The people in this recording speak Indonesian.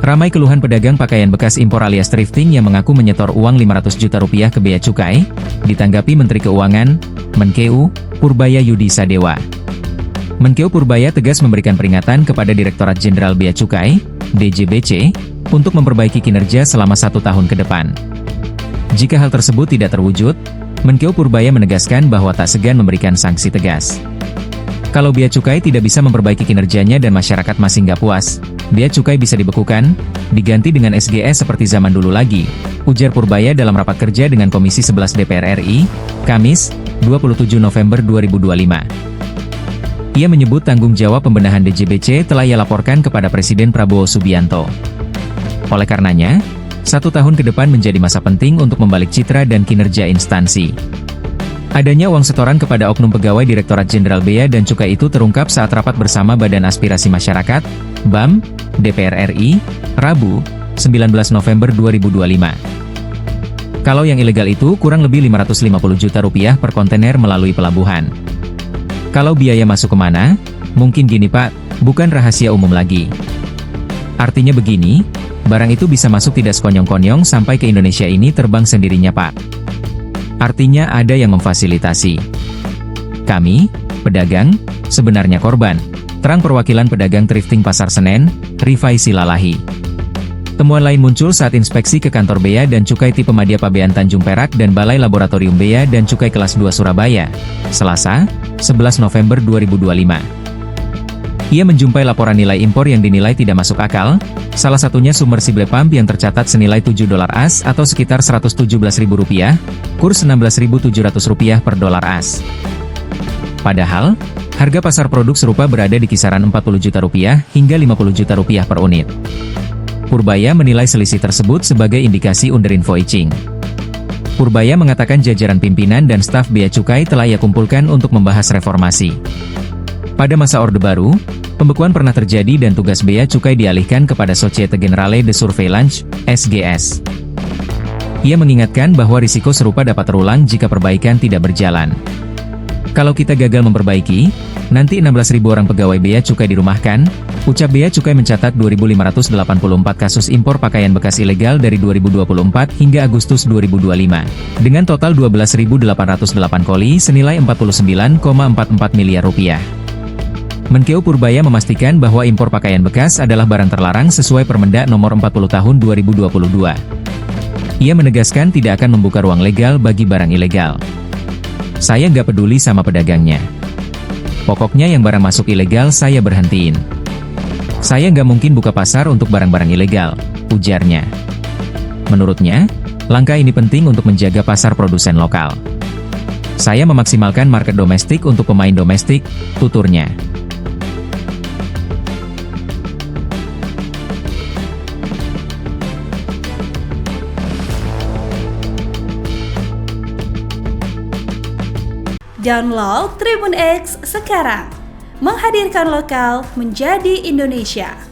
Ramai keluhan pedagang pakaian bekas impor alias thrifting yang mengaku menyetor uang 500 juta rupiah ke Bea Cukai, ditanggapi Menteri Keuangan, Menkeu, Purbaya Yudi Sadewa. Menkeu Purbaya tegas memberikan peringatan kepada Direktorat Jenderal Bea Cukai, DJBC, untuk memperbaiki kinerja selama 1 tahun ke depan. Jika hal tersebut tidak terwujud, Menkeu Purbaya menegaskan bahwa tak segan memberikan sanksi tegas. Kalau Bea Cukai tidak bisa memperbaiki kinerjanya dan masyarakat masih nggak puas, Bea Cukai bisa dibekukan, diganti dengan SGS seperti zaman dulu lagi, ujar Purbaya dalam rapat kerja dengan Komisi 11 DPR RI, Kamis, 27 November 2025. Ia menyebut tanggung jawab pembenahan DJBC telah ia laporkan kepada Presiden Prabowo Subianto. Oleh karenanya, 1 tahun ke depan menjadi masa penting untuk membalik citra dan kinerja instansi. Adanya uang setoran kepada oknum pegawai Direktorat Jenderal Bea dan Cukai itu terungkap saat rapat bersama Badan Aspirasi Masyarakat, BAM, DPR RI, Rabu, 19 November 2025. Kalau yang ilegal itu kurang lebih 550 juta rupiah per kontainer melalui pelabuhan. Kalau biaya masuk kemana? Mungkin gini Pak, bukan rahasia umum lagi. Artinya begini, barang itu bisa masuk tidak sekonyong-konyong sampai ke Indonesia ini terbang sendirinya Pak. Artinya ada yang memfasilitasi. Kami, pedagang, sebenarnya korban. Terang perwakilan pedagang thrifting Pasar Senen, Rifai Silalahi. Temuan lain muncul saat inspeksi ke kantor Bea dan Cukai tipe Madya Pabean Tanjung Perak dan Balai Laboratorium Bea dan Cukai kelas 2 Surabaya, Selasa, 11 November 2025. Ia menjumpai laporan nilai impor yang dinilai tidak masuk akal, salah satunya submersible pump yang tercatat senilai $7 AS atau sekitar Rp117.000, kurs Rp16.700 per dolar AS. Padahal, harga pasar produk serupa berada di kisaran Rp40 juta hingga Rp50 juta per unit. Purbaya menilai selisih tersebut sebagai indikasi underinvoicing. Purbaya mengatakan jajaran pimpinan dan staf Bea Cukai telah ia kumpulkan untuk membahas reformasi. Pada masa Orde Baru, pembekuan pernah terjadi dan tugas Bea Cukai dialihkan kepada Societe Generale de Surveillance, SGS. Ia mengingatkan bahwa risiko serupa dapat terulang jika perbaikan tidak berjalan. Kalau kita gagal memperbaiki, nanti 16.000 orang pegawai Bea Cukai dirumahkan, ucap Bea Cukai mencatat 2.584 kasus impor pakaian bekas ilegal dari 2024 hingga Agustus 2025, dengan total 12.808 koli senilai Rp49,44 miliar. Menkeu Purbaya memastikan bahwa impor pakaian bekas adalah barang terlarang sesuai Permendak Nomor 40 Tahun 2022. Ia menegaskan tidak akan membuka ruang legal bagi barang ilegal. Saya nggak peduli sama pedagangnya. Pokoknya yang barang masuk ilegal saya berhentiin. Saya nggak mungkin buka pasar untuk barang-barang ilegal, ujarnya. Menurutnya, langkah ini penting untuk menjaga pasar produsen lokal. Saya memaksimalkan market domestik untuk pemain domestik, tuturnya. Download Tribun X sekarang, menghadirkan lokal menjadi Indonesia.